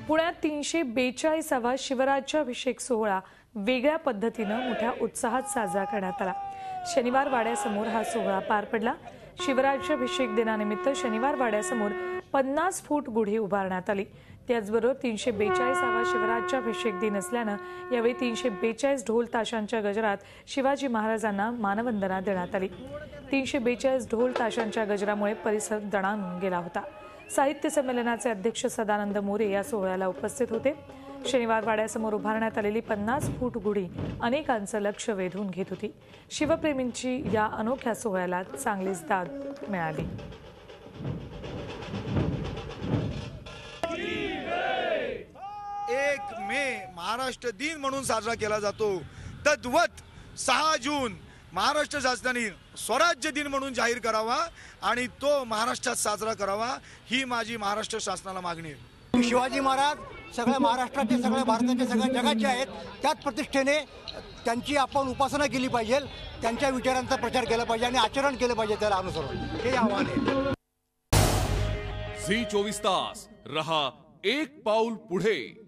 पुण्यात 342वा शिवराज्याभिषेक सोहळा वेगळ्या पद्धतीने मोठ्या उत्साहात साजरा करण्यात आला। शनिवार वाड्यासमोर हा सोहळा पार पडला। शिवराज्याभिषेक दिनानिमित्त शनिवार वाड्यासमोर 50 फूट गुढी उभारण्यात आली। त्याचबरोबर 342वा शिवराज्याभिषेक दिन असल्याने यावेळी 342 ढोल ताशांच्या गजरात शिवाजी महाराजांना मानवंदना देण्यात आली। 342 ढोल ताशांच्या गजरामुळे परिसर दणाणून गेला होता। साहित्य संमेलनाचे अध्यक्ष सदानंद मोरे या सोहळ्याला उपस्थित होते। शनिवार वाड्यासमोर उभारण्यात आलेली 50 फूट गुढी अनेकांचं लक्ष वेधून घेत होती। शिवप्रेमींची या अनोख्या सोहळ्याला चांगलीच दाद मिळाली। 1 मे महाराष्ट्र दिन म्हणून साजरा केला जातो। तद्वत 6 जून महाराष्ट्र शासनाने स्वराज्य दिन म्हणून जाहीर करावा आणि तो महाराष्ट्रात साजरा करावा, ही माझी महाराष्ट्र शासनाला मागणी आहे। शिवाजी महाराज सगळ्या महाराष्ट्राचे, सगळ्या भारताचे, सगळ्या जगाचे आहेत। त्याच प्रतिष्ठेने त्यांची आपण उपासना केली पाहिजे, त्यांच्या विचारांचा प्रचार केला पाहिजे आणि आचरण केलं पाहिजे त्याला अनुसरून, हे आव्हान आहे। झी 24 तास रहा एक पाऊल पुढे।